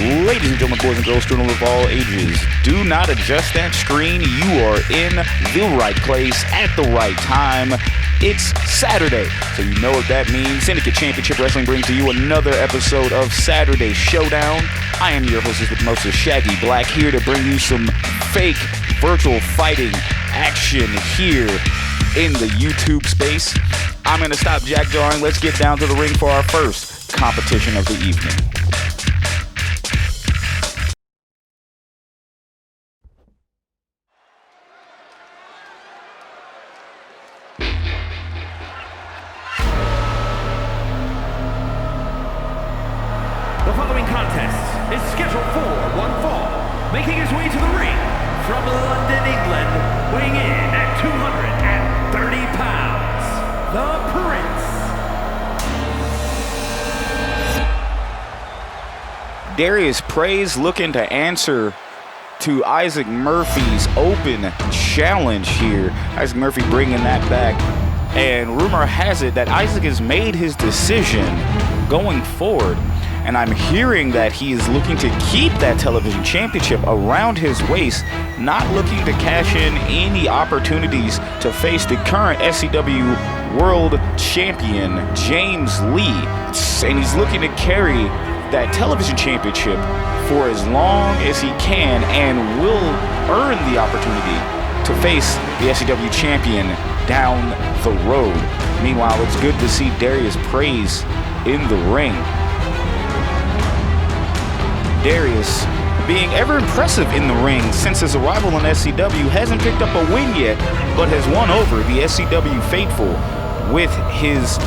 Ladies and gentlemen, boys and girls, children of all ages, do not adjust that screen. You are in the right place at the right time. It's Saturday, so you know what that means. Syndicate Championship Wrestling brings to you another episode of Saturday Showdown. I am your hostess with most of Shaggy Black, here to bring you some fake virtual fighting action here in the YouTube space. I'm going to stop jack-jarring. Let's get down to the ring for our first competition of the evening. The following contest is scheduled for one fall, making his way to the ring from London, England, weighing in at 230 pounds, the Prince. Darius Praise looking to answer to Issac Murphy's open challenge here. Issac Murphy bringing that back. And rumor has it that Issac has made his decision going forward. And I'm hearing that he is looking to keep that television championship around his waist, not looking to cash in any opportunities to face the current SCW World Champion, James Lee. And he's looking to carry that television championship for as long as he can and will earn the opportunity to face the SCW champion down the road. Meanwhile, it's good to see Darius Praise in the ring. Darius being ever impressive in the ring since his arrival in SCW, hasn't picked up a win yet, but has won over the SCW faithful with his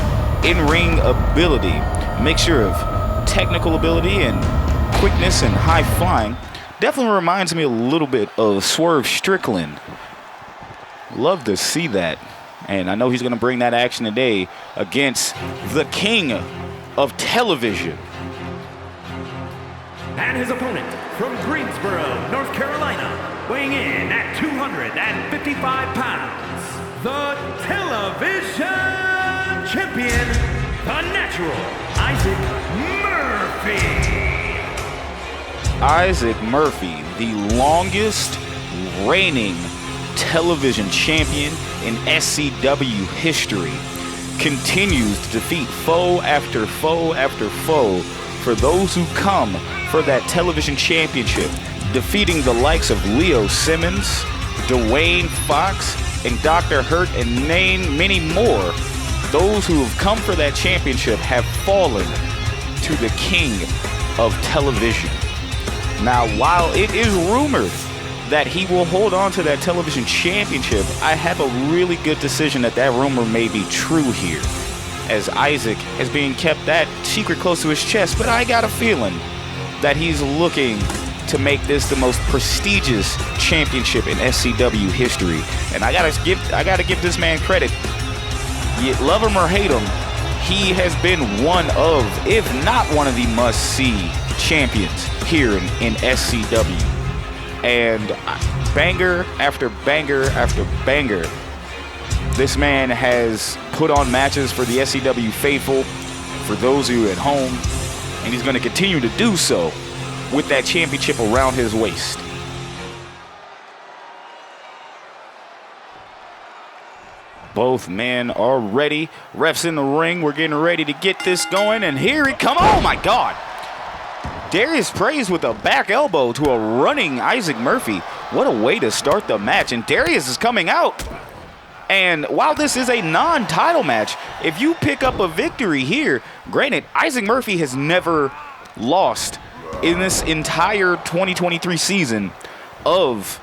in-ring ability. Mixture of technical ability and quickness and high flying. Definitely reminds me a little bit of Swerve Strickland. Love to see that. And I know he's going to bring that action today against the king of television. And his opponent from Greensboro, North Carolina, weighing in at 255 pounds, the television champion, the natural, Issac Murphy. Issac Murphy, the longest reigning television champion in SCW history, continues to defeat foe after foe after foe for those who come for that television championship, defeating the likes of Leo Simmons, Dwayne Fox, and Dr. Hurtt, and name many more. Those who have come for that championship have fallen to the king of television. Now, while it is rumored that he will hold on to that television championship, I have a really good decision that rumor may be true here, as Issac is being kept that secret close to his chest, but I got a feeling that he's looking to make this the most prestigious championship in SCW history. And I gotta give this man credit. You love him or hate him, he has been one of, if not one of the must-see champions here in SCW. And banger after banger after banger, this man has put on matches for the SCW faithful, for those of you at home, and he's going to continue to do so with that championship around his waist. Both men are ready. Refs in the ring. We're getting ready to get this going, and here he comes. Oh my God! Darius Praise with a back elbow to a running Issac Murphy. What a way to start the match, and Darius is coming out. And while this is a non-title match, if you pick up a victory here, granted, Issac Murphy has never lost in this entire 2023 season of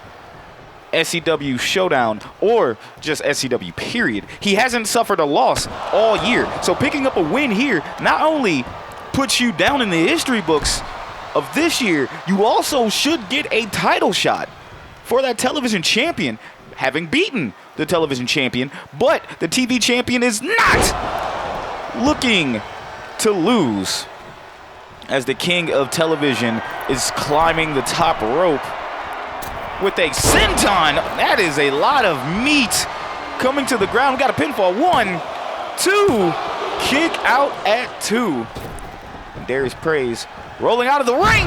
SCW Showdown, or just SCW period. He hasn't suffered a loss all year. So picking up a win here not only puts you down in the history books of this year, you also should get a title shot for that television champion, having beaten the television champion, but the TV champion is not looking to lose, as the king of television is climbing the top rope with a senton. That is a lot of meat coming to the ground. We got a pinfall. 1, 2, kick out at 2. Darius Praise rolling out of the ring,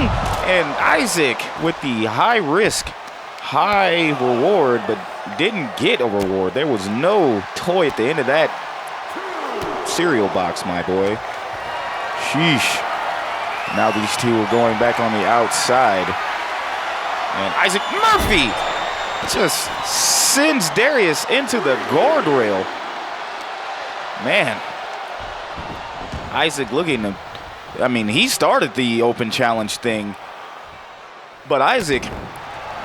And Issac with the high risk, high reward, but didn't get a reward. There was no toy at the end of that cereal box, my boy. Sheesh. Now these two are going back on the outside. And Issac Murphy just sends Darius into the guardrail. Man. Issac looking to, I mean, he started the open challenge thing. But Issac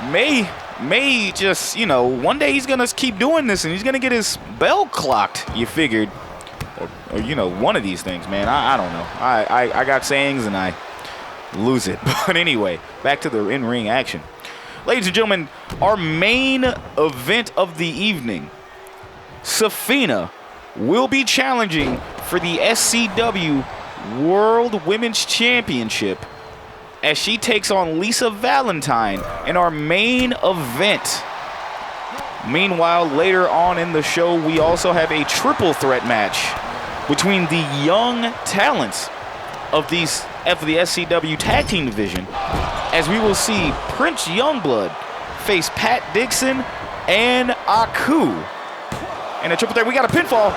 may just, you know, one day he's going to keep doing this and he's going to get his bell clocked, you figured. Or, you know, one of these things, man. I don't know. I got sayings and I lose it. But anyway, back to the in-ring action. Ladies and gentlemen, our main event of the evening, Sefina will be challenging for the SCW World Women's Championship as she takes on Lisa Valentine in our main event. Meanwhile, later on in the show, we also have a triple threat match between the young talents of the SCW Tag Team Division, as we will see Prince Youngblood face Pat Dixon and Aku. And a triple threat, we got a pinfall.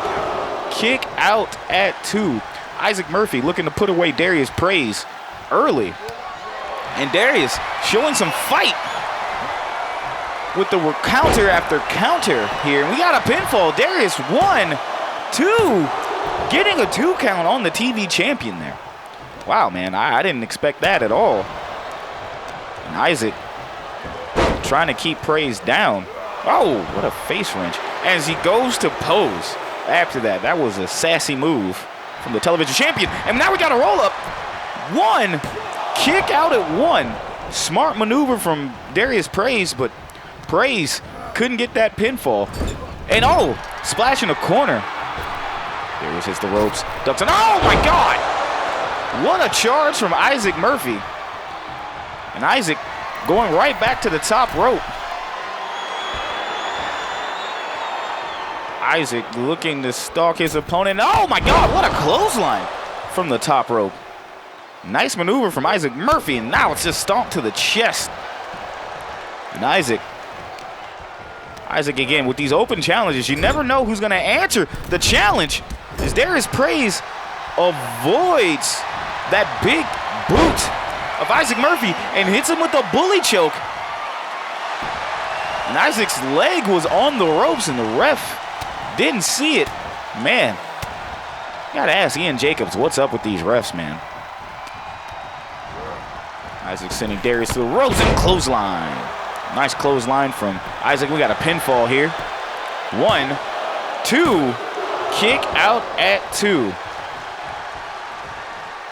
Kick out at 2. Issac Murphy looking to put away Darius Praise early. And Darius showing some fight with the counter after counter here. And we got a pinfall. Darius 1, 2, getting a 2 count on the TV champion there. Wow, man, I didn't expect that at all. And Issac trying to keep Praise down. Oh, what a face wrench. As he goes to pose after that. That was a sassy move from the television champion. And now we got a roll up. 1, kick out at 1. Smart maneuver from Darius Praise, but Praise couldn't get that pinfall. And oh, splash in the corner. Darius hits the ropes. Ducks and oh my God! What a charge from Issac Murphy. And Issac going right back to the top rope. Issac looking to stalk his opponent. Oh my God, what a clothesline from the top rope. Nice maneuver from Issac Murphy, and now it's just stomped to the chest. And Issac again with these open challenges. You never know who's going to answer the challenge. As Darius Praise avoids that big boot of Issac Murphy and hits him with a bully choke. And Isaac's leg was on the ropes and the ref didn't see it. Man, gotta ask Ian Jacobs, what's up with these refs, man? Issac sending Darius to the ropes and clothesline. Nice clothesline from Issac. We got a pinfall here. 1, 2, kick out at 2.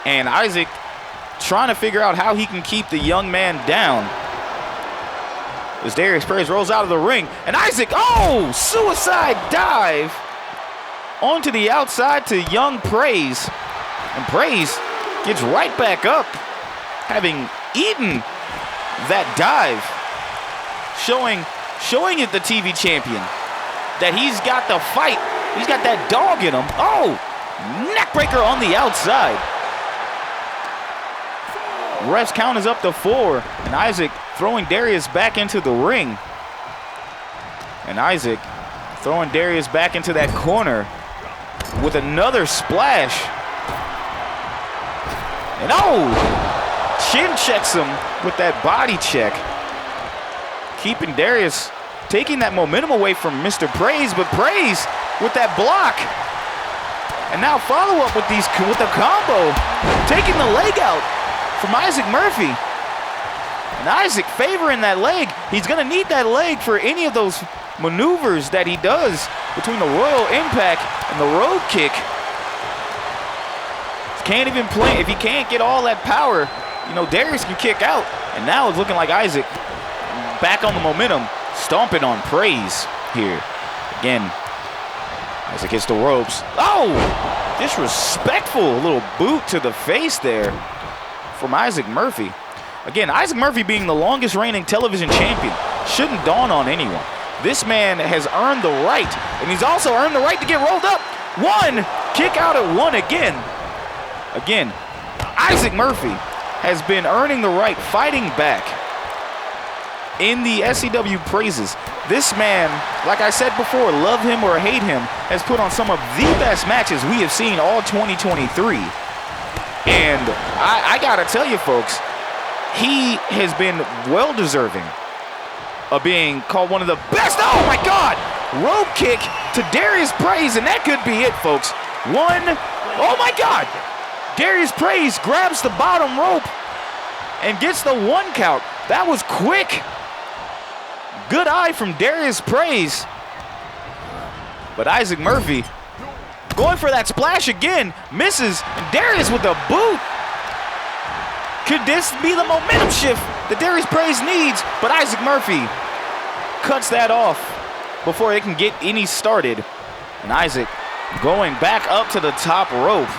And Issac trying to figure out how he can keep the young man down. As Darius Praise rolls out of the ring. And Issac, oh, suicide dive onto the outside to young Praise. And Praise gets right back up, having eaten that dive. Showing it the TV champion that he's got the fight. He's got that dog in him. Oh, neckbreaker on the outside. Ref's count is up to 4, and Issac throwing Darius back into the ring. And Issac throwing Darius back into that corner with another splash. And oh, chin checks him with that body check. Keeping Darius, taking that momentum away from Mr. Praise, but Praise with that block. And now follow up with the combo, taking the leg out from Issac Murphy. And Issac favoring that leg. He's gonna need that leg for any of those maneuvers that he does between the Royal Impact and the Road Kick. Can't even play, if he can't get all that power, you know, Darius can kick out. And now it's looking like Issac back on the momentum, stomping on Praise here. Again, Issac hits the ropes. Oh, disrespectful little boot to the face there from Issac Murphy. Again, Issac Murphy being the longest reigning television champion shouldn't dawn on anyone. This man has earned the right, and he's also earned the right to get rolled up. 1, kick out at 1 again. Again, Issac Murphy has been earning the right, fighting back in the SCW praises. This man, like I said before, love him or hate him, has put on some of the best matches we have seen all 2023. And I gotta tell you folks, he has been well deserving of being called one of the best. Oh my God! Rope kick to Darius Praise, and that could be it, folks. Oh my God! Darius Praise grabs the bottom rope and gets the 1 count. That was quick. Good eye from Darius Praise. But Issac Murphy going for that splash again, misses, and Darius with the boot. Could this be the momentum shift that Darius Praise needs? But Issac Murphy cuts that off before it can get any started. And Issac going back up to the top rope.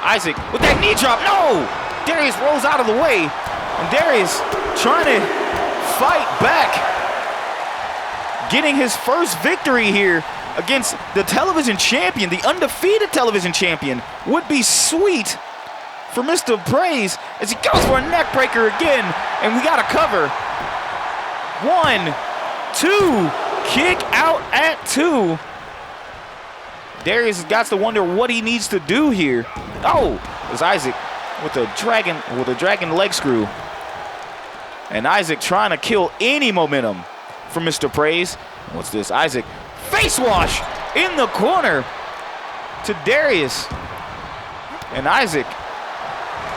Issac with that knee drop. No! Darius rolls out of the way. And Darius trying to fight back. Getting his first victory here against the television champion, the undefeated television champion. Would be sweet for Mr. Praise as he goes for a neck breaker again. And we got a cover. 1, 2, kick out at 2. Darius has got to wonder what he needs to do here. Oh, it's Issac with a dragon leg screw. And Issac trying to kill any momentum from Mr. Praise. What's this? Issac face wash in the corner to Darius. And Issac,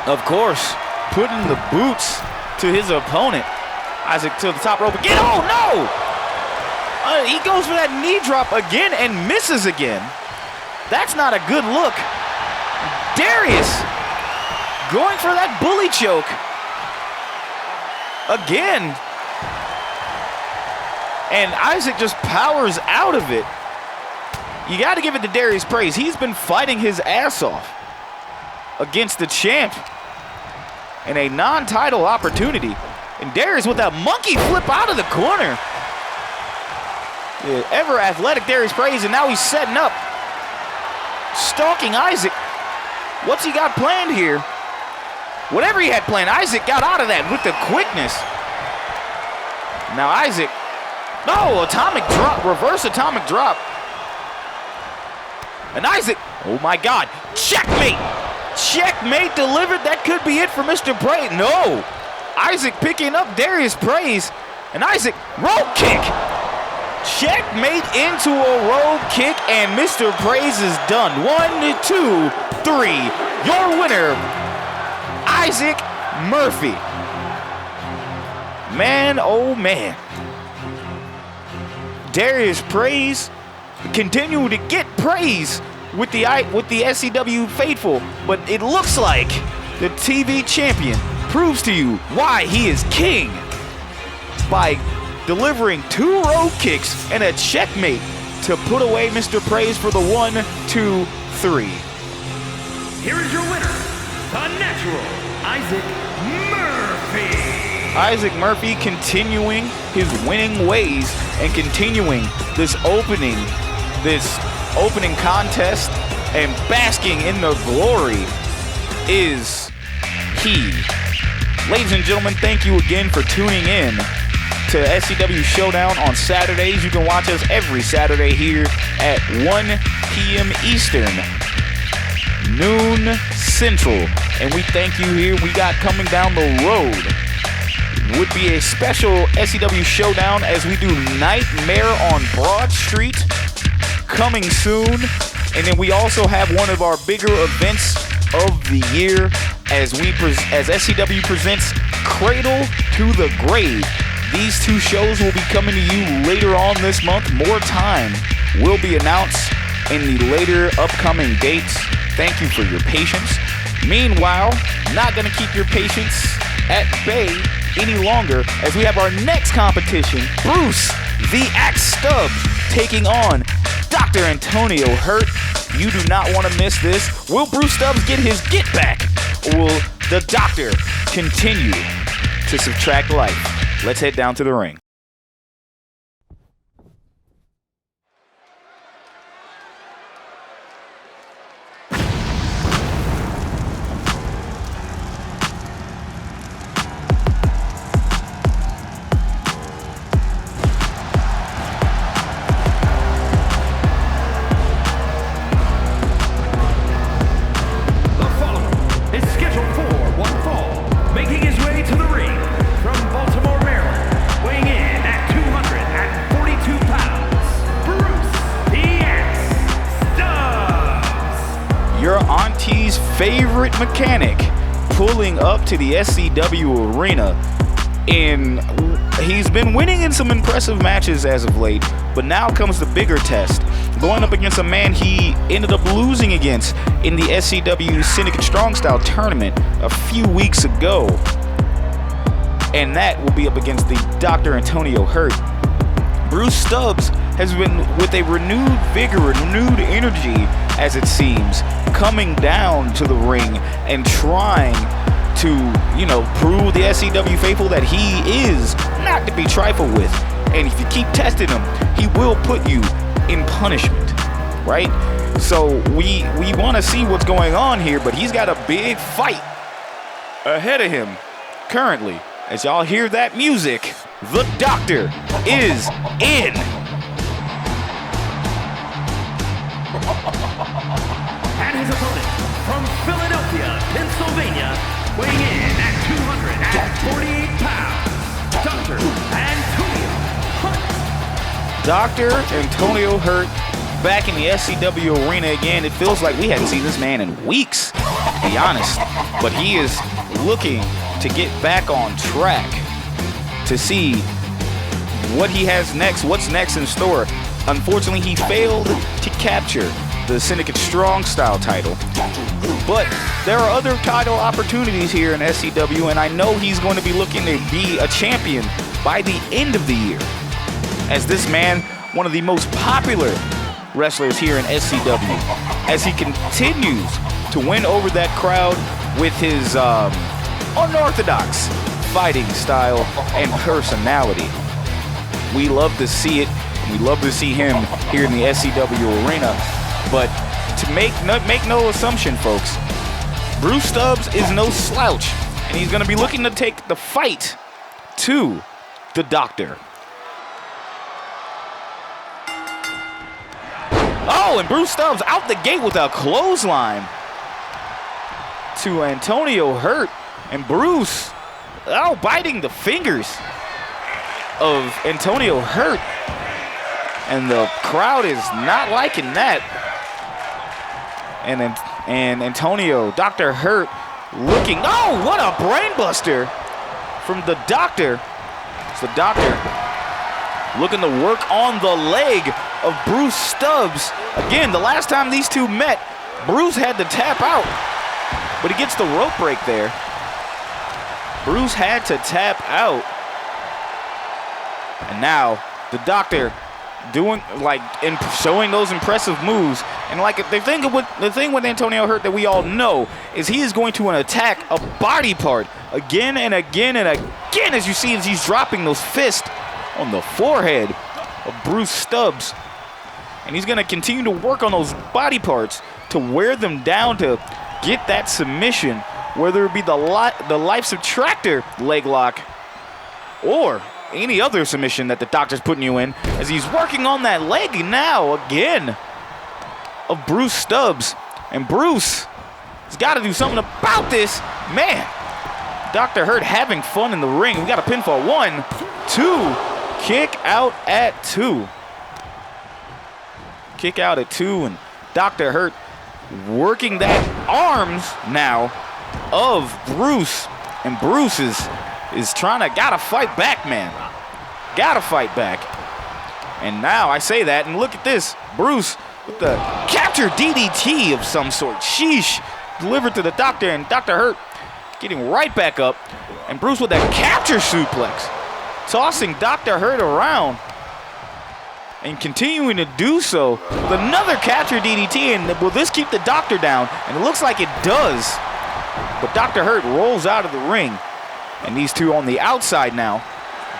of course, putting the boots to his opponent. Issac to the top rope again. Oh no! He goes for that knee drop again and misses again. That's not a good look. Darius going for that bully choke again. And Issac just powers out of it. You got to give it to Darius Praise. He's been fighting his ass off against the champ in a non-title opportunity. And Darius with that monkey flip out of the corner. The ever athletic Darius Praise, and now he's setting up. Stalking Issac. What's he got planned here? Whatever he had planned, Issac got out of that with the quickness. Now Issac, no, atomic drop, reverse atomic drop. And Issac, oh my God, checkmate. Checkmate delivered. That could be it for Mr. Praise. No, Issac picking up Darius Praise. And Issac, rope kick. Checkmate into a rope kick, and Mr. Praise is done. 1, 2, 3. Your winner, Issac Murphy. Man, oh man. Darius Praise continue to get praise with the SCW faithful, but it looks like the TV champion proves to you why he is king by delivering 2 rope kicks and a checkmate to put away Mr. Praise for the 1, 2, 3. Here is your winner, the natural, Issac Murphy. Issac Murphy continuing his winning ways and continuing this opening contest and basking in the glory is he. Ladies and gentlemen, thank you again for tuning in to SCW Showdown on Saturdays. You can watch us every Saturday here at 1 p.m. Eastern, noon Central. And we thank you here. We got coming down the road would be a special SCW Showdown as we do Nightmare on Broad Street coming soon. And then we also have one of our bigger events of the year as SCW presents Cradle to the Grave. These 2 shows will be coming to you later on this month. More time will be announced in the later upcoming dates. Thank you for your patience. Meanwhile, not going to keep your patience at bay any longer as we have our next competition, Bruce the Axe Stubbs taking on Dr. Antonio Hurtt. You do not want to miss this. Will Bruce Stubbs get his get back, or will the doctor continue to subtract life? Let's head down to the ring. one fall, making his way to the ring from Baltimore, Maryland, weighing in at 242 pounds, Bruce Stubbs. Your auntie's favorite mechanic pulling up to the SCW arena. And he's been winning in some impressive matches as of late, but now comes the bigger test. Going up against a man he ended up losing against in the SCW Syndicate Strong Style tournament a few weeks ago. And that will be up against the Dr. Antonio Hurtt. Bruce Stubbs has been with a renewed vigor, renewed energy, as it seems, coming down to the ring and trying to, prove the SCW faithful that he is not to be trifled with. And if you keep testing him, he will put you in punishment, right? So we want to see what's going on here, but he's got a big fight ahead of him currently. As y'all hear that music, the Doctor is in. And his opponent from Philadelphia, Pennsylvania, weighing in at 248 pounds, Dr. Antonio Hurtt. Dr. Antonio Hurtt back in the SCW arena again. It feels like we hadn't seen this man in weeks, to be honest. But he is looking to get back on track to see what he has next, what's next in store. Unfortunately, he failed to capture the Syndicate Strong Style title. But there are other title opportunities here in SCW, and I know he's going to be looking to be a champion by the end of the year. As this man, one of the most popular wrestlers here in SCW, as he continues to win over that crowd with his unorthodox fighting style and personality. We love to see it. We love to see him here in the SCW arena. But to make no assumption, folks, Bruce Stubbs is no slouch, and he's going to be looking to take the fight to the Doctor. Oh, and Bruce Stubbs out the gate with a clothesline to Antonio Hurtt. And Bruce, biting the fingers of Antonio Hurtt. And the crowd is not liking that. And Antonio, Dr. Hurtt, looking, what a brainbuster from the Doctor. It's the Doctor looking to work on the leg of Bruce Stubbs. Again, the last time these two met, Bruce had to tap out, but he gets the rope break there. Bruce had to tap out. And now the Doctor showing those impressive moves. And the thing with Antonio Hurtt that we all know is he is going to attack a body part again and again and again, as you see as he's dropping those fists on the forehead of Bruce Stubbs. And he's going to continue to work on those body parts to wear them down to get that submission, whether it be the life subtractor leg lock or any other submission that the Doctor's putting you in, as he's working on that leg now again of Bruce Stubbs. And Bruce has got to do something about this. Man, Dr. Hurtt having fun in the ring. We got a pinfall. 1, 2, kick out at 2. Kick out at 2, and Dr. Hurtt working that arms now of Bruce. And Bruce is gotta fight back, man. Gotta fight back. And now I say that, and look at this. Bruce with the capture DDT of some sort. Sheesh. Delivered to the Doctor, and Dr. Hurtt getting right back up. And Bruce with that capture suplex. Tossing Dr. Hurtt around. And continuing to do so with another capture DDT. And will this keep the Doctor down? And it looks like it does. But Dr. Hurtt rolls out of the ring. And these two on the outside now,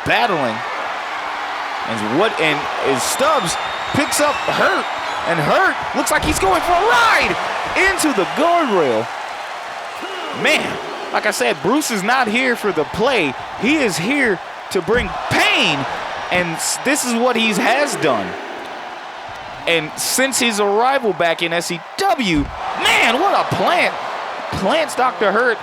battling. And as Stubbs picks up Hurtt, and Hurtt looks like he's going for a ride into the guardrail. Man, like I said, Bruce is not here for the play. He is here to bring pain, and this is what he has done. And since his arrival back in SCW, man, what a plant. Plants Dr. Hurtt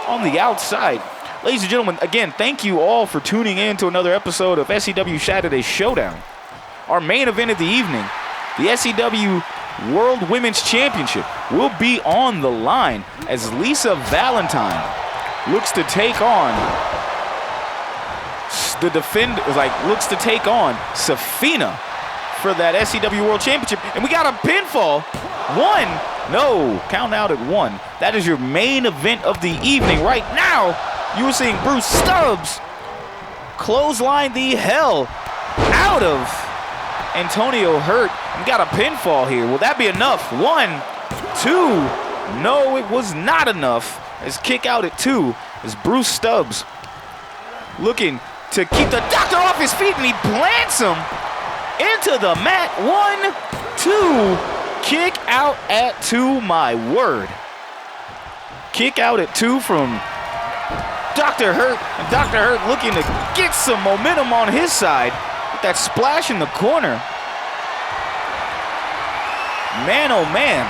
on the outside. Ladies and gentlemen, again, thank you all for tuning in to another episode of SCW Saturday Showdown. Our main event of the evening, the SCW World Women's Championship, will be on the line as Lisa Valentine looks to take on Sefina for that SCW World Championship. And we got a pinfall. Count out at 1. That is your main event of the evening. Right now, you are seeing Bruce Stubbs clothesline the hell out of Antonio Hurtt. We got a pinfall here. Will that be enough? 1, 2. No, it was not enough. As kick out at 2 is Bruce Stubbs looking to keep the doctor off his feet, and he plants him into the mat. 1, 2. Kick out at 2, my word. Kick out at 2 from Dr. Hurtt. And Dr. Hurtt looking to get some momentum on his side with that splash in the corner. Man, oh man.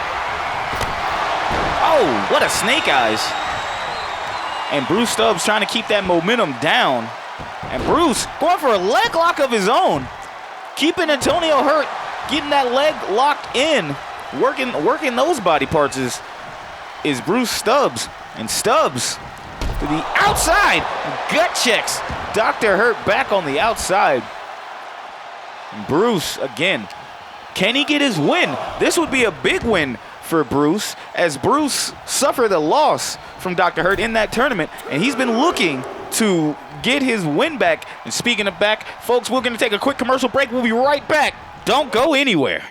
Oh, what a snake eyes. And Bruce Stubbs trying to keep that momentum down. And Bruce going for a leg lock of his own. Keeping Antonio Hurtt, getting that leg locked in. Working those body parts is Bruce Stubbs. And Stubbs to the outside. Gut checks Dr. Hurtt back on the outside. And Bruce again. Can he get his win? This would be a big win for Bruce, as Bruce suffered a loss from Dr. Hurtt in that tournament, and he's been looking to get his win back. And speaking of back, folks, we're going to take a quick commercial break. We'll be right back. Don't go anywhere.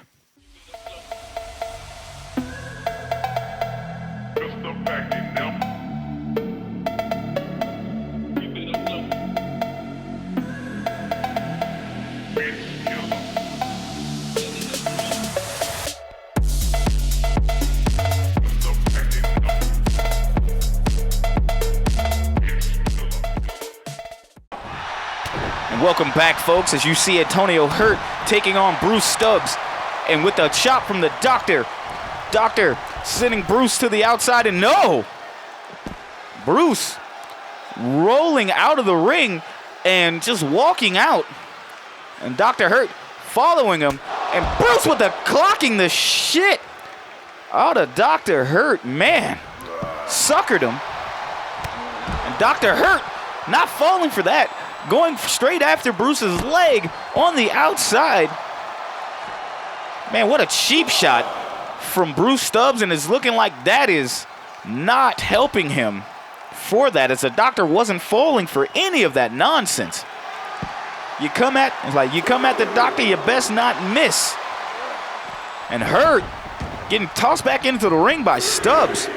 Welcome back, folks, as you see Antonio Hurtt taking on Bruce Stubbs. And with a chop from the doctor sending Bruce to the outside, and no! Bruce rolling out of the ring and just walking out. And Dr. Hurtt following him. And Bruce with the clocking the shit out of Dr. Hurtt. Man, suckered him. And Dr. Hurtt not falling for that. Going straight after Bruce's leg on the outside. Man, what a cheap shot from Bruce Stubbs, and it's looking like that is not helping him for that, as the doctor wasn't falling for any of that nonsense. You come at the doctor, you best not miss. And Hurtt getting tossed back into the ring by Stubbs.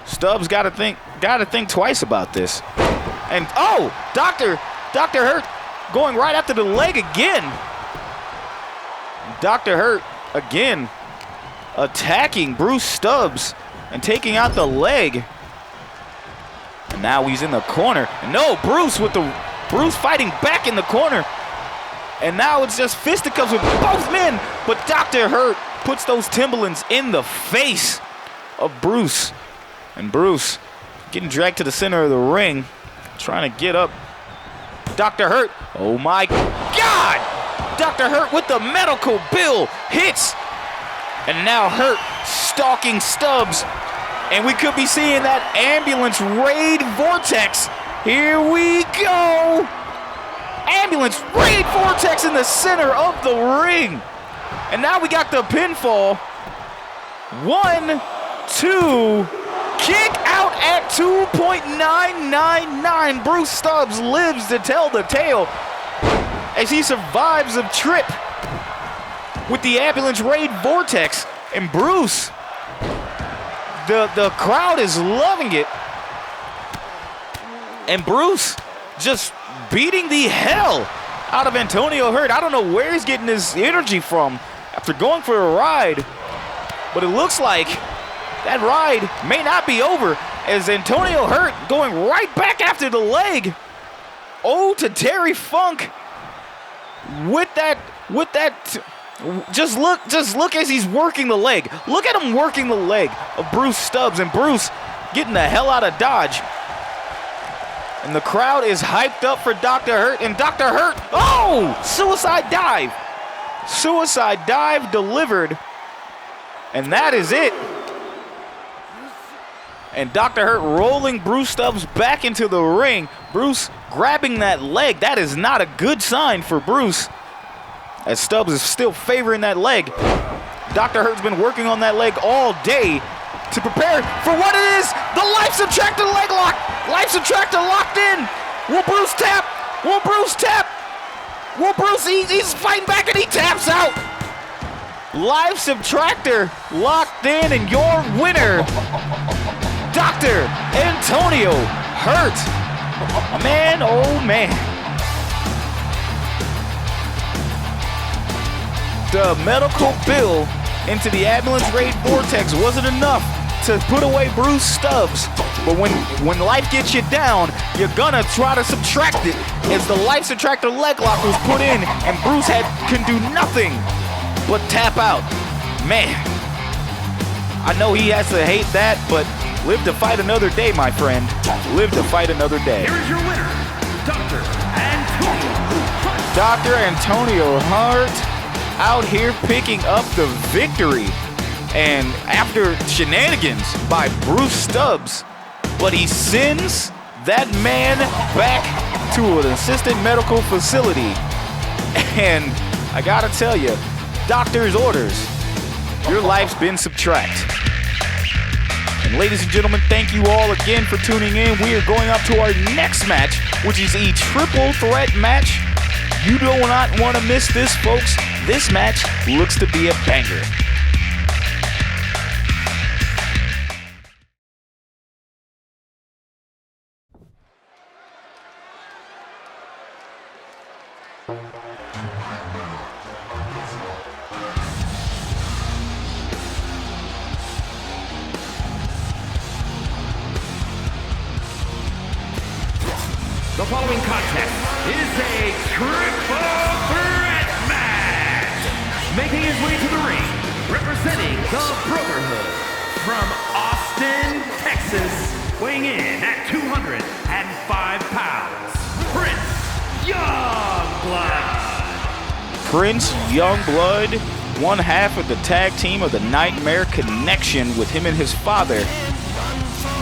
Stubbs got to think twice about this. And oh, Dr. Hurtt going right after the leg again. Dr. Hurtt again attacking Bruce Stubbs and taking out the leg. And now he's in the corner. And no, Bruce fighting back in the corner. And now it's just fisticuffs with both men. But Dr. Hurtt puts those Timberlands in the face of Bruce. And Bruce getting dragged to the center of the ring, trying to get up. Dr. Hurtt, oh my God! Dr. Hurtt with the medical bill hits. And now Hurtt stalking Stubbs. And we could be seeing that ambulance raid vortex. Here we go. Ambulance raid vortex in the center of the ring. And now we got the pinfall. 1, 2, kick out at 2.999. Bruce Stubbs lives to tell the tale as he survives a trip with the ambulance raid vortex. And Bruce, the crowd is loving it. And Bruce just beating the hell out of Antonio Hurtt. I don't know where he's getting his energy from after going for a ride, but it looks like that ride may not be over, as Antonio Hurtt going right back after the leg. Oh, to Terry Funk with that. Just look as he's working the leg. Look at him working the leg of Bruce Stubbs, and Bruce getting the hell out of Dodge. And the crowd is hyped up for Dr. Hurtt, and Dr. Hurtt, oh, suicide dive. Suicide dive delivered, and that is it. And Dr. Hurtt rolling Bruce Stubbs back into the ring. Bruce grabbing that leg. That is not a good sign for Bruce, as Stubbs is still favoring that leg. Dr. Hurt's been working on that leg all day to prepare for what it is. The life subtractor leg lock. Life subtractor locked in. Will Bruce tap? Will Bruce tap? Will Bruce, he's fighting back and he taps out. Life subtractor locked in, and your winner, Dr. Antonio Hurtt. Man, oh man. The medical bill into the ambulance raid vortex wasn't enough to put away Bruce Stubbs. But when life gets you down, you're gonna try to subtract it, as the life subtractor leg lock was put in, and Bruce can do nothing but tap out. Man, I know he has to hate that, but live to fight another day, my friend. Live to fight another day. Here is your winner, Dr. Antonio Hurtt. Dr. Antonio Hurtt out here picking up the victory. And after shenanigans by Bruce Stubbs, but he sends that man back to an assisted medical facility. And I gotta tell you, doctor's orders, your life's been subtracted. And ladies and gentlemen, thank you all again for tuning in. We are going up to our next match, which is a triple threat match. You do not want to miss this, folks. This match looks to be a banger. The following contest is a triple threat match. Making his way to the ring, representing the Brotherhood from Austin, Texas, weighing in at 205 pounds, Prince Youngblood. Prince Youngblood, one half of the tag team of the Nightmare Connection with him and his father.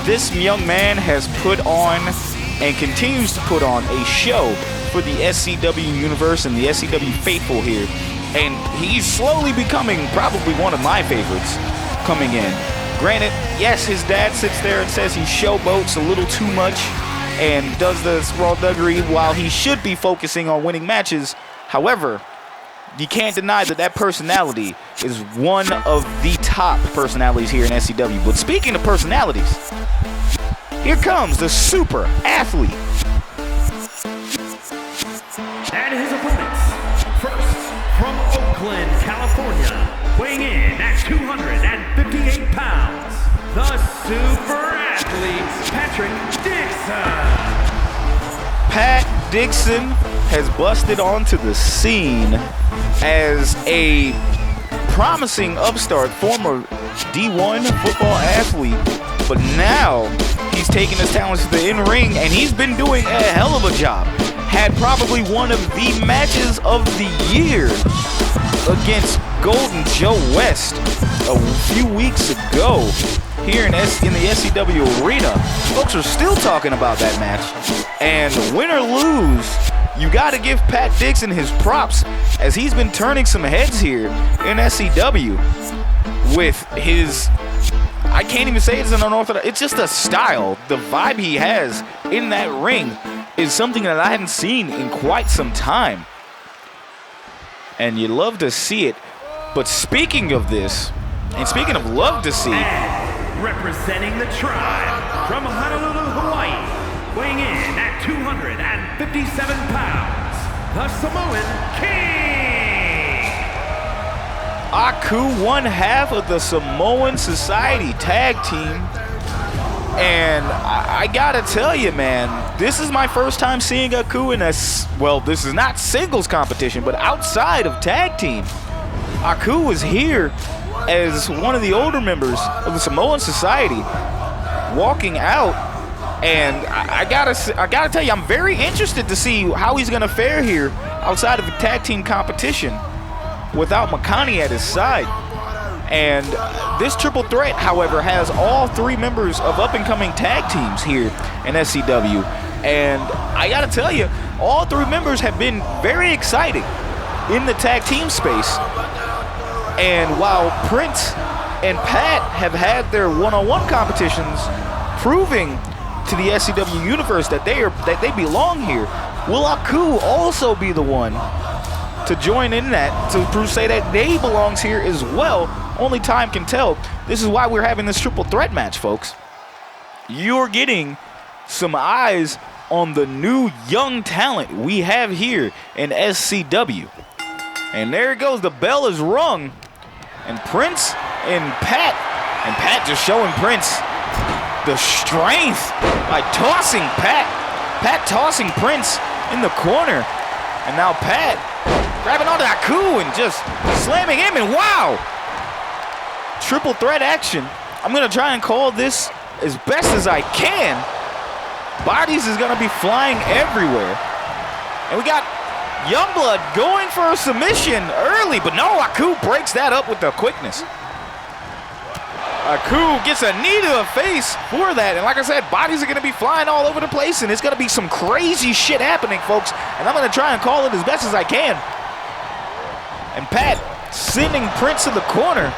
This young man has put on and continues to put on a show for the SCW universe and the SCW faithful here. And he's slowly becoming probably one of my favorites coming in. Granted, yes, his dad sits there and says he showboats a little too much and does the skullduggery while he should be focusing on winning matches. However, you can't deny that personality is one of the top personalities here in SCW. But speaking of personalities, here comes the super athlete. And his opponents, first from Oakland, California, weighing in at 258 pounds, the super athlete, Patrick Dixon. Pat Dixon has busted onto the scene as a promising upstart, former D1 football athlete, but now he's taking his talents to the in-ring, and he's been doing a hell of a job. Had probably one of the matches of the year against Golden Joe West a few weeks ago here in the SCW arena. Folks are still talking about that match. And win or lose, you got to give Pat Dixon his props, as he's been turning some heads here in SCW with his, I can't even say it's an unorthodox, it's just a style. The vibe he has in that ring is something that I hadn't seen in quite some time. And you love to see it. But speaking of this, and speaking of love to see, and representing the tribe from Honolulu, Hawaii, weighing in at 257 pounds, the Samoan King. Aku, one half of the Samoan Society tag team. And I gotta tell you, man, this is my first time seeing Aku in well, this is not singles competition, but outside of tag team. Aku is here as one of the older members of the Samoan Society, walking out, and I gotta tell you, I'm very interested to see how he's gonna fare here outside of a tag team competition without Makani at his side. And this triple threat, however, has all 3 members of up-and-coming tag teams here in SCW. And I gotta tell you, all 3 members have been very exciting in the tag team space. And while Prince and Pat have had their one-on-one competitions proving to the SCW universe that they belong here, will Aku also be the one to join in that, to say that they belongs here as well? Only time can tell. This is why we're having this triple threat match, folks. You're getting some eyes on the new young talent we have here in SCW. And there it goes, the bell is rung. And Prince and Pat just showing Prince the strength by tossing Pat tossing Prince in the corner. And now Pat grabbing onto Aku and just slamming him, and wow! Triple threat action. I'm gonna try and call this as best as I can. Bodies is gonna be flying everywhere. And we got Youngblood going for a submission early, but no, Aku breaks that up with the quickness. Aku gets a knee to the face for that, and like I said, bodies are gonna be flying all over the place, and it's gonna be some crazy shit happening, folks, and I'm gonna try and call it as best as I can. And Pat sending Prince to the corner.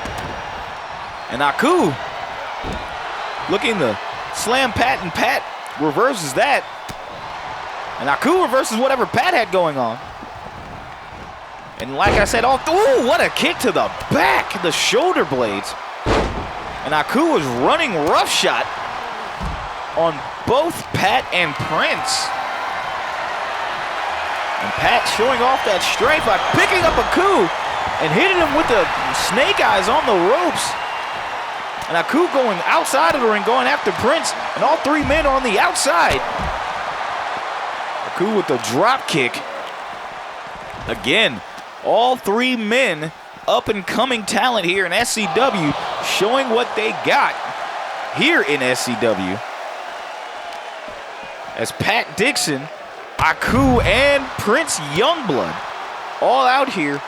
And Aku looking to slam Pat, and Pat reverses that. And Aku reverses whatever Pat had going on. And like I said, ooh, what a kick to the back, the shoulder blades. And Aku is running roughshod on both Pat and Prince. And Pat showing off that strength by picking up Aku and hitting him with the snake eyes on the ropes. And Aku going outside of the ring, going after Prince, and all 3 men are on the outside. Aku with the drop kick. Again, all 3 men up-and-coming talent here in SCW showing what they got here in SCW. As Pat Dixon, Aku, and Prince Youngblood all out here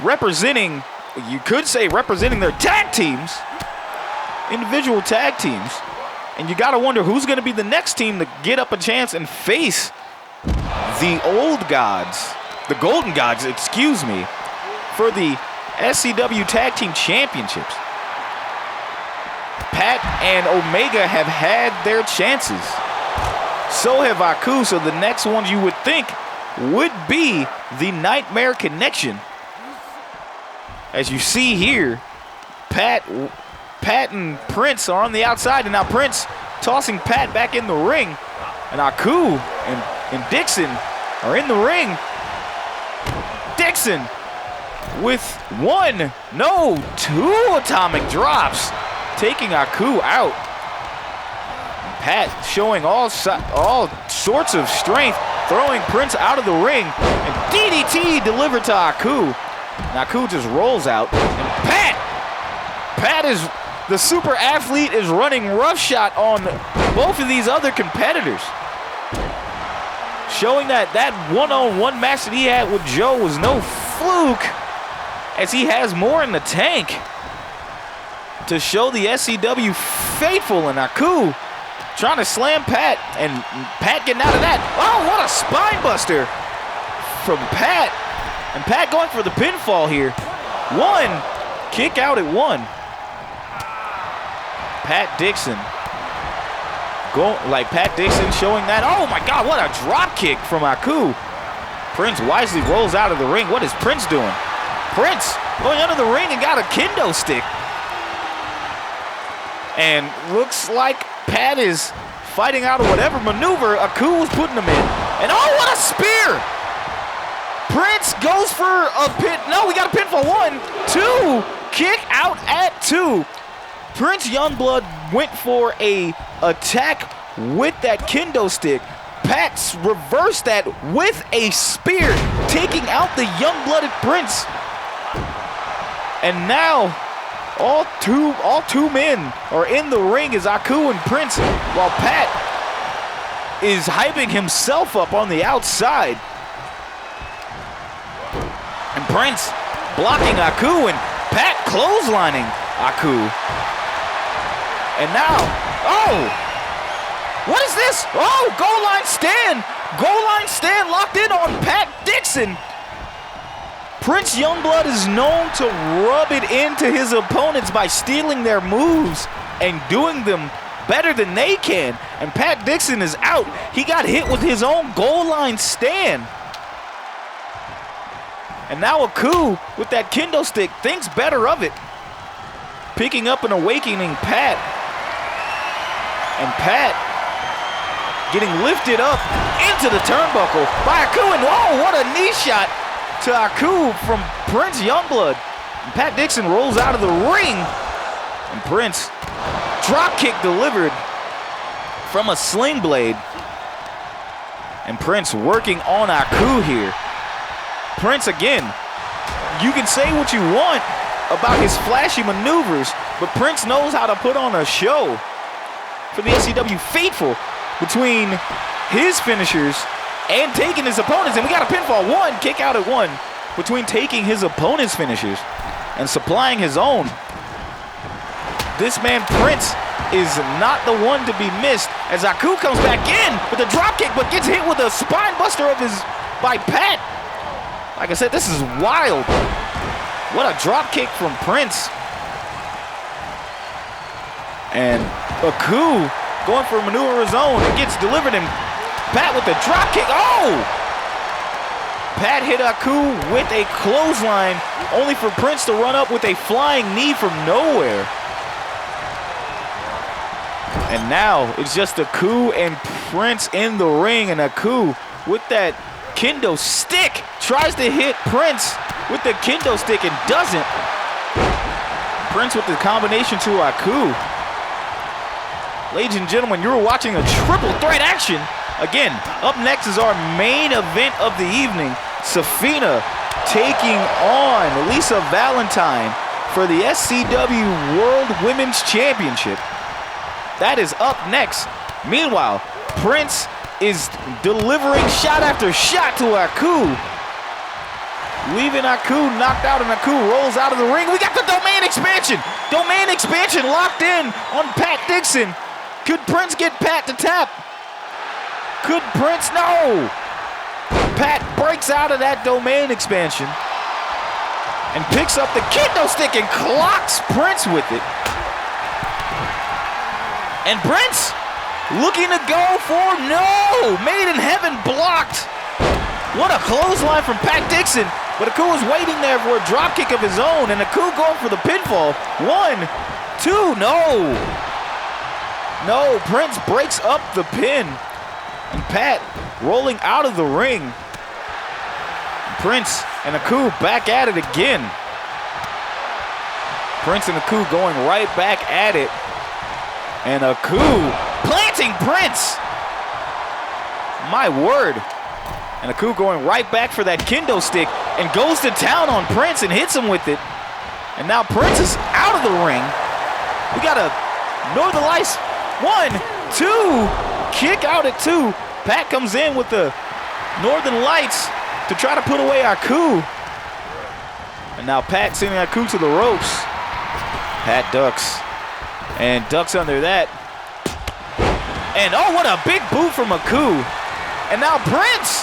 representing, you could say representing their tag teams, individual tag teams. And you gotta wonder who's gonna be the next team to get up a chance and face the old gods, the golden gods, excuse me, for the SCW Tag Team Championships. Pat and Omega have had their chances. So have Aku, so the next ones you would think would be the Nightmare Connection. As you see here, Pat and Prince are on the outside, and now Prince tossing Pat back in the ring. And Aku and Dixon are in the ring. Dixon with 2 atomic drops, taking Aku out. Pat showing all sorts of strength, throwing Prince out of the ring, and DDT delivered to Aku. And Aku just rolls out, and Pat is, the super athlete is running roughshod on both of these other competitors, showing that one-on-one match that he had with Joe was no fluke, as he has more in the tank to show the SCW faithful. And Aku trying to slam Pat, and Pat getting out of that. Oh, what a spine buster from Pat. And Pat going for the pinfall here. 1, kick out at 1. Pat Dixon showing that. Oh my God, what a drop kick from Aku. Prince wisely rolls out of the ring. What is Prince doing? Prince going under the ring and got a kendo stick. And looks like Pat is fighting out of whatever maneuver Aku was putting him in. And oh, what a spear! Prince goes for a pin. No, we got a pinfall. 1, 2, kick out at 2. Prince Youngblood went for a attack with that kendo stick. Pat reversed that with a spear, taking out the young-blooded Prince. And now All two men are in the ring as Aku and Prince, while Pat is hyping himself up on the outside. And Prince blocking Aku and Pat clotheslining Aku. And now, oh! What is this? Oh, goal line stand! Goal line stand locked in on Pat Dixon. Prince Youngblood is known to rub it into his opponents by stealing their moves and doing them better than they can. And Pat Dixon is out. He got hit with his own goal line stand. And now Aku with that kendo stick thinks better of it. Picking up and awakening Pat. And Pat getting lifted up into the turnbuckle by Aku, and whoa, what a knee shot to Aku from Prince Youngblood. And Pat Dixon rolls out of the ring, and Prince drop kick delivered from a sling blade. And Prince working on Aku here. Prince again, you can say what you want about his flashy maneuvers, but Prince knows how to put on a show for the SCW faithful between his finishers and taking his opponents. And we got a pinfall, one, kick out at one, between taking his opponent's finishers and supplying his own. This man Prince is not the one to be missed as Aku comes back in with a drop kick but gets hit with a spine buster by Pat. Like I said, this is wild. What a drop kick from Prince. And Aku going for a maneuver of his own. It gets delivered, and Pat with the drop kick. Oh! Pat hit Aku with a clothesline, only for Prince to run up with a flying knee from nowhere. And now it's just Aku and Prince in the ring, and Aku with that kendo stick tries to hit Prince with the kendo stick and doesn't. Prince with the combination to Aku. Ladies and gentlemen, you're watching a triple threat action. Again, up next is our main event of the evening. Sefina taking on Lisa Valentine for the SCW World Women's Championship. That is up next. Meanwhile, Prince is delivering shot after shot to Aku. Leaving Aku knocked out, and Aku rolls out of the ring. We got the domain expansion. Domain expansion locked in on Pat Dixon. Could Prince get Pat to tap? Could Prince? No! Pat breaks out of that domain expansion and picks up the kendo stick and clocks Prince with it. And Prince looking to go for no! Made in Heaven blocked. What a clothesline from Pat Dixon. But Aku was waiting there for a drop kick of his own, and Aku going for the pinfall. 1, 2, no! No, Prince breaks up the pin. And Pat rolling out of the ring. Prince and Aku back at it again. Prince and Aku going right back at it. And Aku planting Prince. My word. And Aku going right back for that kendo stick and goes to town on Prince and hits him with it. And now Prince is out of the ring. We got a Northern Lights 1, 2, kick out at 2. Pat comes in with the Northern Lights to try to put away Aku. And now Pat sending Aku to the ropes. Pat ducks and ducks under that. And oh, what a big boot from Aku. And now Prince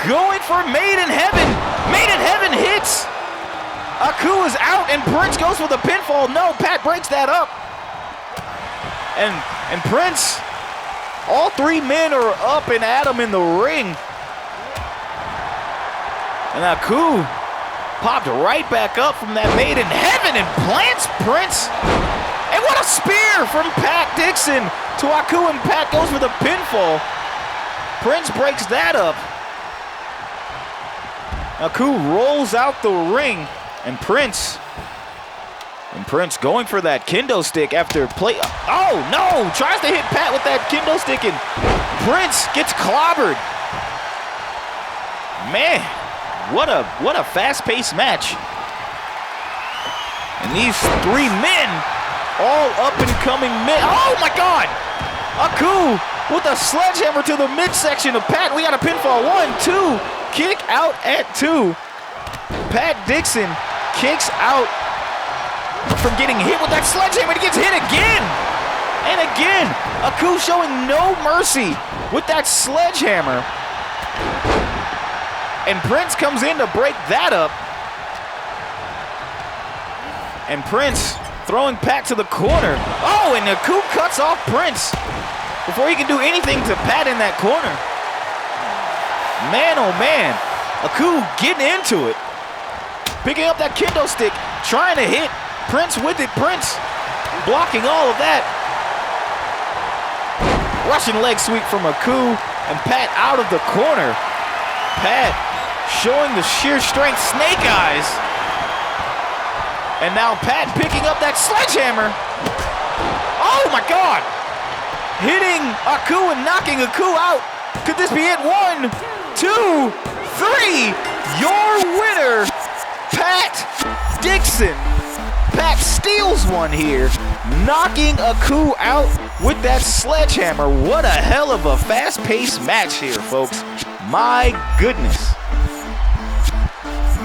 going for Made in Heaven. Made in Heaven hits. Aku is out and Prince goes for the pinfall. No, Pat breaks that up. And Prince, all three men are up and at him in the ring. And Aku popped right back up from that Made in Heaven and plants Prince. And what a spear from Pat Dixon to Aku, and Pat goes for the pinfall. Prince breaks that up. Aku rolls out the ring, and Prince going for that kendo stick after play. Oh no! Tries to hit Pat with that kendo stick, and Prince gets clobbered. Man, what a fast-paced match. And these three men, all up and coming men. Oh my God! Aku with a sledgehammer to the midsection of Pat. We got a pinfall. 1, 2. Kick out at 2. Pat Dixon kicks out from getting hit with that sledgehammer. He gets hit again. And again, Aku showing no mercy with that sledgehammer. And Prince comes in to break that up. And Prince throwing Pat to the corner. Oh, and Aku cuts off Prince before he can do anything to Pat in that corner. Man, oh man, Aku getting into it. Picking up that kendo stick, trying to hit Prince with it. Prince blocking all of that. Russian leg sweep from Aku, and Pat out of the corner. Pat showing the sheer strength, snake eyes. And now Pat picking up that sledgehammer. Oh my God! Hitting Aku and knocking Aku out. Could this be it? 1, 2, 3. Your winner, Pat Dixon. Pat steals one here, knocking Aku out with that sledgehammer. What a hell of a fast-paced match here, folks. My goodness.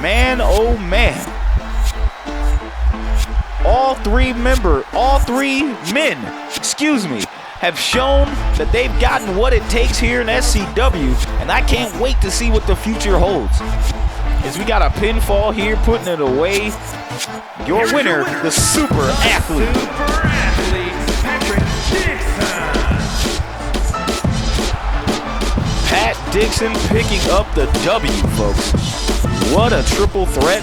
Man, oh man. All three men, have shown that they've gotten what it takes here in SCW, and I can't wait to see what the future holds. As we got a pinfall here, putting it away. Your winner, the super athlete. Pat Dixon picking up the W, folks. What a triple threat.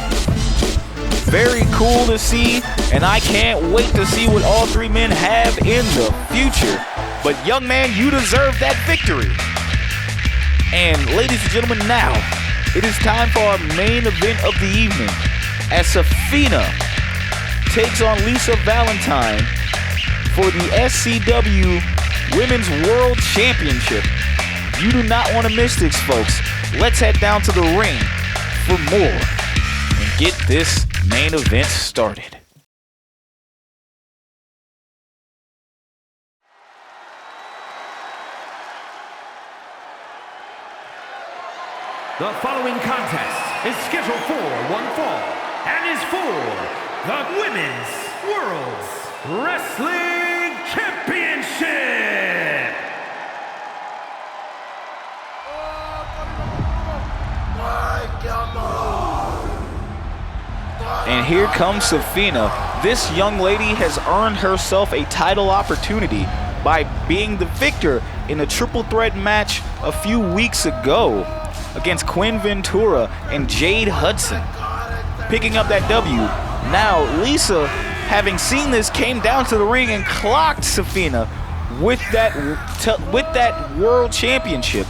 Very cool to see, and I can't wait to see what all three men have in the future. But young man, you deserve that victory. And ladies and gentlemen, now it is time for our main event of the evening, as Sefina takes on Lisa Valentine for the SCW Women's World Championship. You do not want to miss this, folks. Let's head down to the ring for more and get this main event started. The following contest is scheduled for one fall and is for the Women's World Wrestling Championship. And here comes Sefina. This young lady has earned herself a title opportunity by being the victor in a triple threat match a few weeks ago against Quinn Ventura and Jade Hudson. Picking up that W. Now, Lisa, having seen this, came down to the ring and clocked Sefina with that World Championship.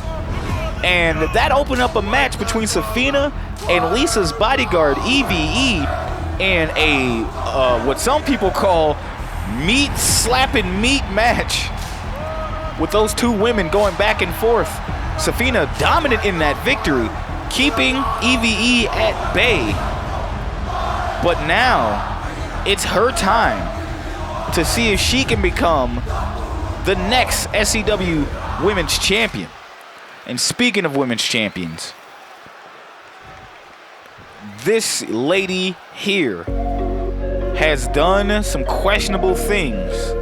And that opened up a match between Sefina and Lisa's bodyguard, EVE, and a, what some people call meat-slapping meat match, with those two women going back and forth. Sefina dominant in that victory, keeping EVE at bay. But now, it's her time to see if she can become the next SCW Women's Champion. And speaking of Women's Champions, this lady here has done some questionable things.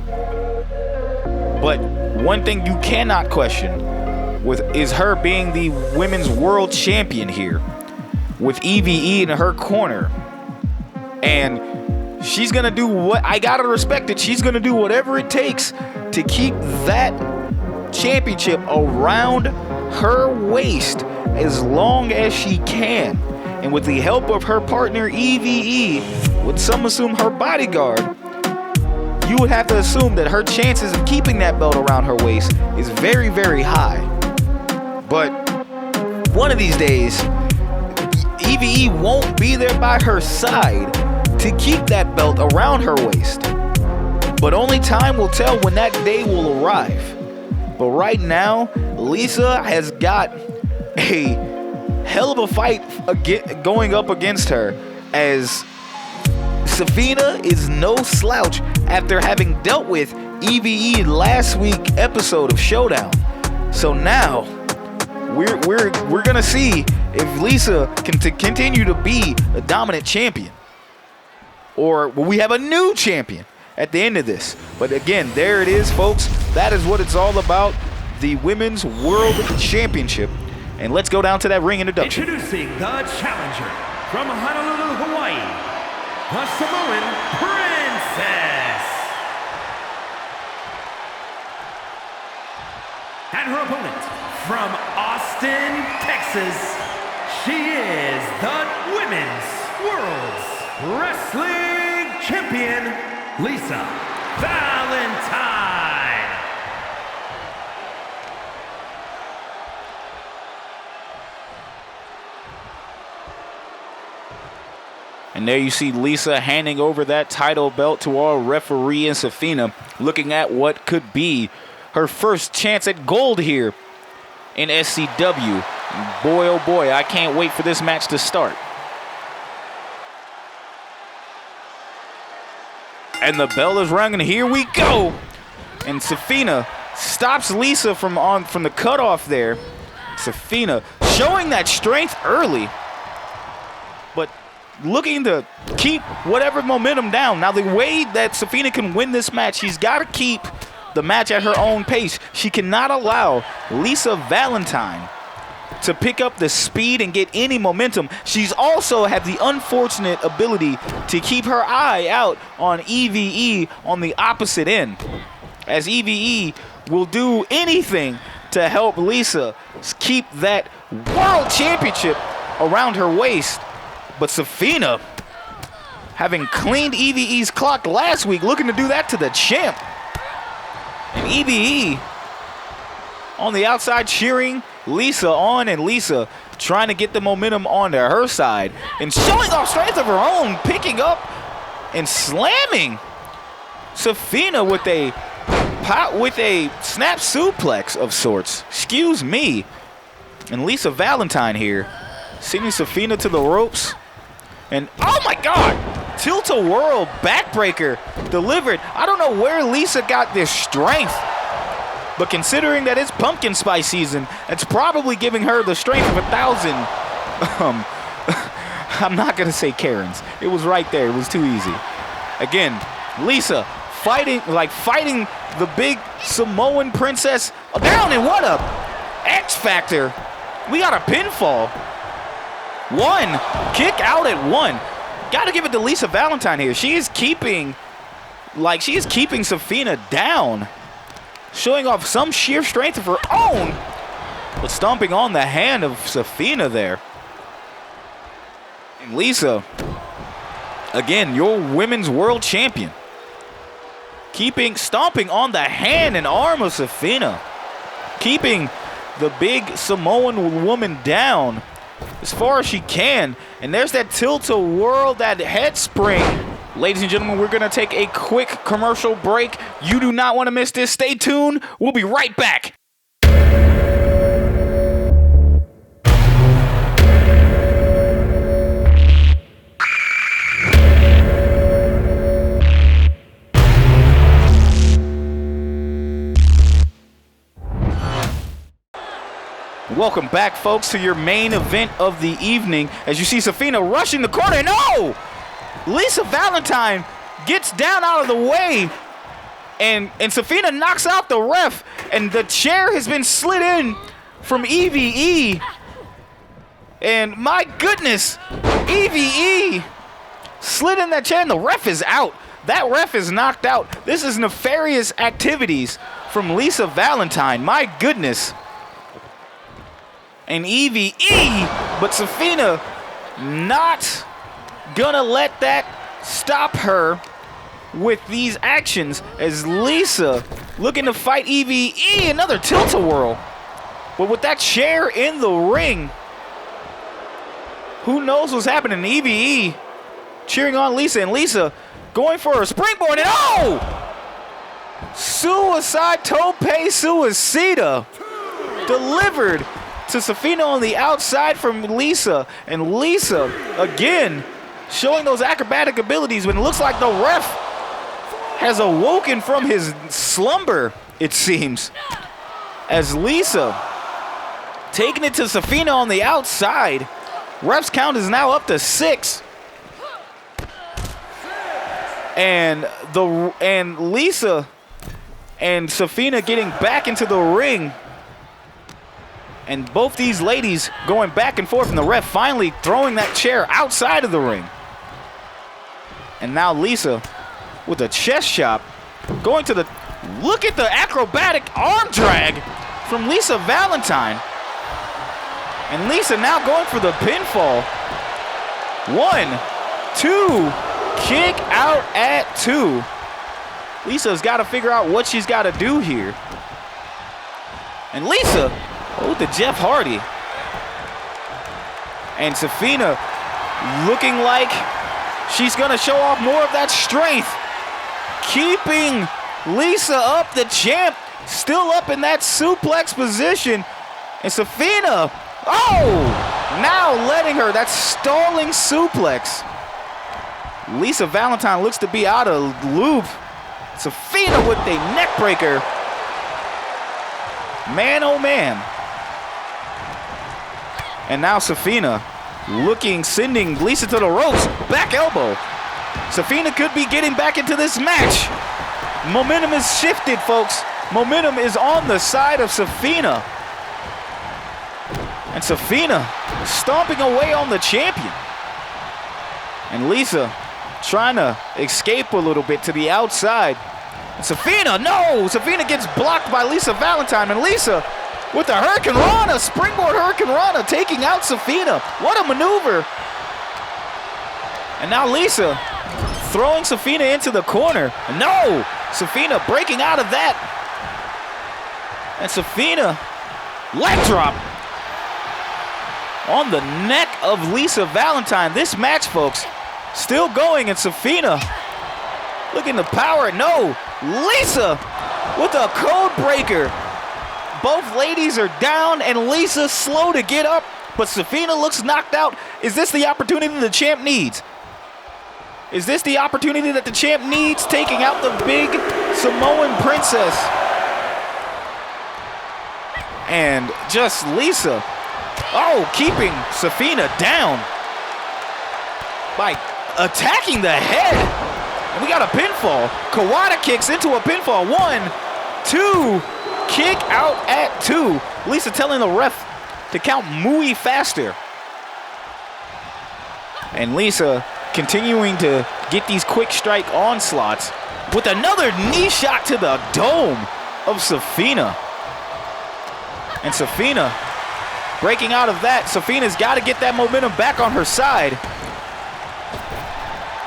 But one thing you cannot question is her being the Women's World Champion here, with EVE in her corner. And she's gonna do what, I gotta respect it, she's gonna do whatever it takes to keep that championship around her waist as long as she can. And with the help of her partner EVE, with some assume her bodyguard, you would have to assume that her chances of keeping that belt around her waist is very, very high. But one of these days, EVE won't be there by her side to keep that belt around her waist. But only time will tell when that day will arrive. But right now, Lisa has got a hell of a fight going up against her, as Sefina is no slouch after having dealt with EVE last week episode of Showdown. So now we're gonna see if Lisa can continue to be a dominant champion, or will we have a new champion at the end of this. But again, there it is, folks. That is what it's all about, the Women's World Championship. And let's go down to that ring introduction. Introducing the challenger from Honolulu, Hawaii, the Samoan Princess. And her opponent from Austin, Texas, she is the Women's World Wrestling Champion, Lisa Valentine. And there you see Lisa handing over that title belt to our referee in Sefina, looking at what could be her first chance at gold here in SCW. Boy, oh boy, I can't wait for this match to start. And the bell is rung, and here we go. And Sefina stops Lisa from the cutoff there. Sefina showing that strength early, but looking to keep whatever momentum down. Now, the way that Sefina can win this match, she's got to keep the match at her own pace. She cannot allow Lisa Valentine to pick up the speed and get any momentum. She's also had the unfortunate ability to keep her eye out on EVE on the opposite end, as EVE will do anything to help Lisa keep that world championship around her waist. But Sefina, having cleaned EVE's clock last week, looking to do that to the champ. And EVE on the outside cheering Lisa on, and Lisa trying to get the momentum onto her side and showing off strength of her own, picking up and slamming Sefina with a snap suplex of sorts. Excuse me. And Lisa Valentine here, sending Sefina to the ropes. And oh my God, tilt-a-whirl backbreaker delivered. I don't know where Lisa got this strength, but considering that it's pumpkin spice season, it's probably giving her the strength of 1,000. I'm not gonna say Karens. It was right there. It was too easy. Again, Lisa fighting the big Samoan princess down, and what a X Factor. We got a pinfall. One kick out at one. Got to give it to Lisa Valentine here. She is keeping Sefina down, showing off some sheer strength of her own, but stomping on the hand of Sefina there. And Lisa, again, your Women's World Champion, stomping on the hand and arm of Sefina, keeping the big Samoan woman down as far as she can. And there's that tilt-a-whirl, that head spring. Ladies and gentlemen, we're going to take a quick commercial break. You do not want to miss this. Stay tuned. We'll be right back. Welcome back, folks, to your main event of the evening. As you see Sefina rushing the corner. No! Lisa Valentine gets down out of the way, and Sefina knocks out the ref, and the chair has been slid in from EVE. And my goodness, EVE slid in that chair, and the ref is out. That ref is knocked out. This is nefarious activities from Lisa Valentine. My goodness. And EVE, but Sefina not gonna let that stop her with these actions, as Lisa looking to fight EVE. Another tilt-a-whirl, but with that chair in the ring, who knows what's happening. EVE cheering on Lisa, and Lisa going for a springboard, and oh! Suicide Tope Suicida delivered to Sefina on the outside from Lisa. And Lisa, again, showing those acrobatic abilities when it looks like the ref has awoken from his slumber, it seems. As Lisa taking it to Sefina on the outside. Ref's count is now up to 6. And Lisa and Sefina getting back into the ring. And both these ladies going back and forth, and the ref finally throwing that chair outside of the ring. And now Lisa with a chest chop going to the, look at the acrobatic arm drag from Lisa Valentine. And Lisa now going for the pinfall. 1, 2, kick out at 2. Lisa's got to figure out what she's got to do here. And Lisa with the Jeff Hardy. And Sefina looking like she's going to show off more of that strength. Keeping Lisa up, the champ, still up in that suplex position. And Sefina, now letting her, that stalling suplex. Lisa Valentine looks to be out of loop. Sefina with a neck breaker. Man, oh man. And now Sefina sending Lisa to the ropes. Back elbow. Sefina could be getting back into this match. Momentum is shifted, folks. Momentum is on the side of Sefina. And Sefina stomping away on the champion. And Lisa trying to escape a little bit to the outside. And Sefina gets blocked by Lisa Valentine. And Lisa with the Hurricane Rana, springboard Hurricane Rana, taking out Sefina. What a maneuver. And now Lisa throwing Sefina into the corner. No, Sefina breaking out of that. And Sefina, leg drop on the neck of Lisa Valentine. This match, folks, still going, and Sefina looking to power it. No, Lisa with a code breaker. Both ladies are down, and Lisa slow to get up, but Sefina looks knocked out. Is this the opportunity the champ needs? Is this the opportunity that the champ needs, taking out the big Samoan princess? And just Lisa, keeping Sefina down by attacking the head. And we got a pinfall. Kawada kicks into a pinfall. 1, 2, kick out at 2. Lisa telling the ref to count muy faster. And Lisa continuing to get these quick strike onslaughts with another knee shot to the dome of Sefina. And Sefina breaking out of that. Sefina's got to get that momentum back on her side.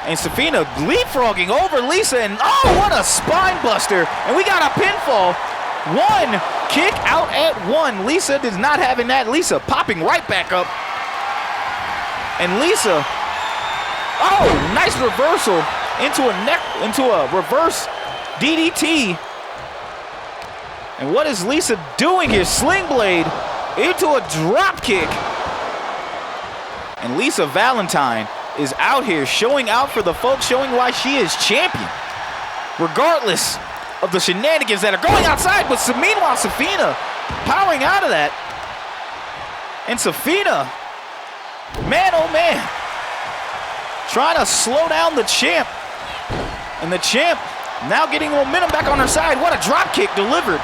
And Sefina leapfrogging over Lisa, and what a spine buster. And we got a pinfall. 1, kick out at 1. Lisa is not having that. Lisa popping right back up. And Lisa, nice reversal into a reverse DDT. And what is Lisa doing here? Sling blade into a drop kick. And Lisa Valentine is out here showing out for the folks, showing why she is champion. Regardless of the shenanigans that are going outside, but meanwhile Sefina powering out of that. And Sefina, man oh man, trying to slow down the champ. And the champ now getting momentum back on her side. What a drop kick delivered.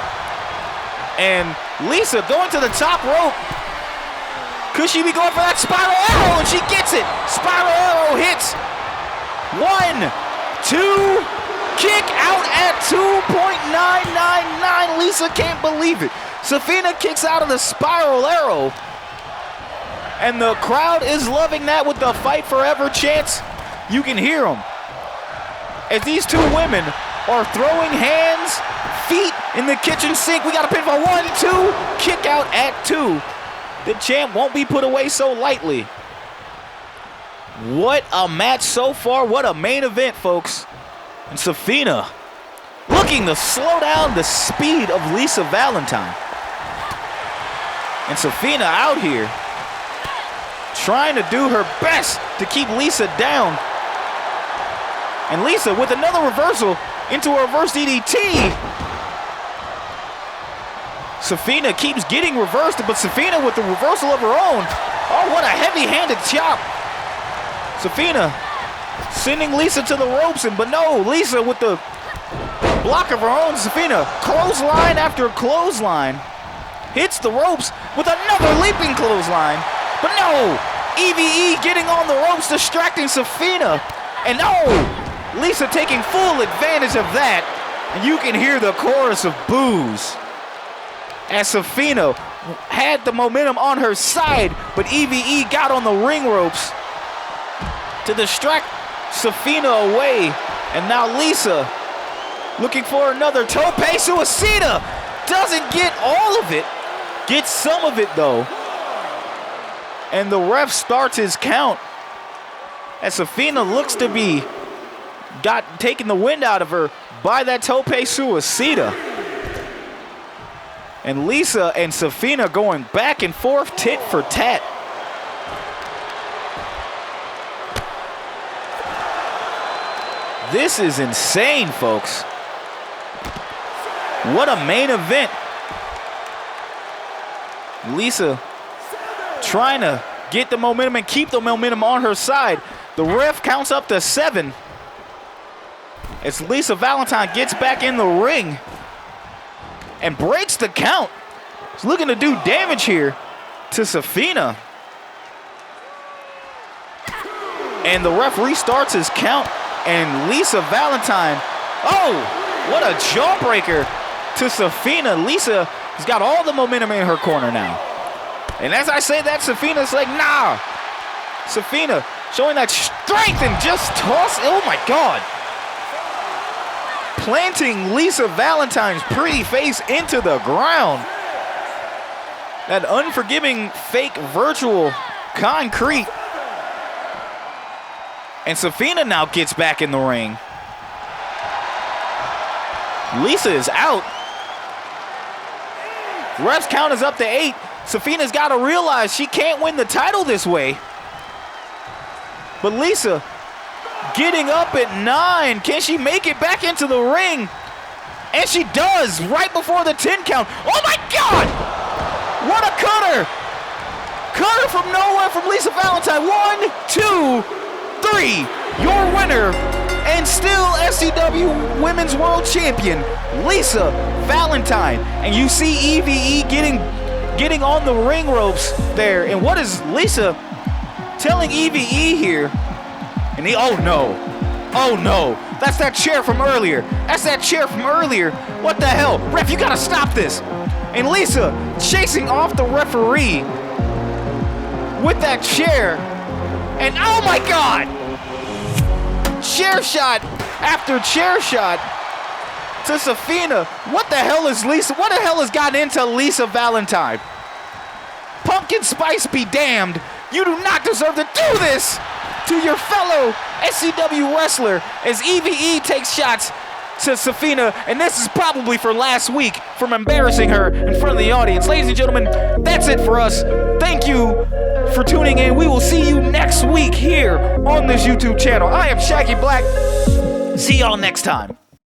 And Lisa going to the top rope. Could she be going for that spiral arrow? And she gets it. Spiral arrow hits. 1, 2, kick out at 2.999. Lisa can't believe it. Sefina kicks out of the spiral arrow. And the crowd is loving that with the Fight Forever chants. You can hear them. As these two women are throwing hands, feet in the kitchen sink. We got a pinfall. 1, 2, kick out at 2. The champ won't be put away so lightly. What a match so far. What a main event, folks. And Sefina looking to slow down the speed of Lisa Valentine. And Sefina out here trying to do her best to keep Lisa down. And Lisa with another reversal into a reverse DDT. Sefina keeps getting reversed, but Sefina with the reversal of her own. Oh, what a heavy-handed chop. Sefina sending Lisa to the ropes, but no, Lisa with the block of her own. Sefina, clothesline after clothesline. Hits the ropes with another leaping clothesline. But no, EVE getting on the ropes, distracting Sefina. And no, Lisa taking full advantage of that. And you can hear the chorus of boos as Sefina had the momentum on her side, but EVE got on the ring ropes to distract Sefina away. And now Lisa looking for another tope suicida. Doesn't get all of it. Gets some of it though. And the ref starts his count as Sefina looks to be taking the wind out of her by that tope suicida. And Lisa and Sefina going back and forth, tit for tat. This is insane, folks. What a main event. Lisa trying to get the momentum and keep the momentum on her side. The ref counts up to 7 as Lisa Valentine gets back in the ring and breaks the count. He's looking to do damage here to Sefina. And the ref restarts his count, and Lisa Valentine, oh, what a jawbreaker to Sefina. Lisa has got all the momentum in her corner now. And as I say that, Sefina's like, nah. Sefina showing that strength and just toss, oh my God. Planting Lisa Valentine's pretty face into the ground. That unforgiving fake virtual concrete. And Sefina now gets back in the ring. Lisa is out. Ref's count is up to 8. Sefina's got to realize she can't win the title this way. But Lisa getting up at 9. Can she make it back into the ring? And she does right before the 10 count. Oh my God! What a cutter! Cutter from nowhere from Lisa Valentine. 1, 2, 3. Your winner and still SCW Women's World Champion, Lisa Valentine. And you see EVE getting on the ring ropes there. And what is Lisa telling EVE here? And oh no, that's that chair from earlier. That's that chair from earlier. What the hell? Ref, you gotta stop this. And Lisa chasing off the referee with that chair. And oh my God! Chair shot after chair shot to Sefina. What the hell is Lisa? What the hell has gotten into Lisa Valentine? Pumpkin spice be damned. You do not deserve to do this to your fellow SCW wrestler as EVE takes shots to Sefina, and this is probably for last week from embarrassing her in front of the audience. Ladies and gentlemen, that's it for us. Thank you for tuning in. We will see you next week here on this YouTube channel. I am Shaggy Black. See y'all next time.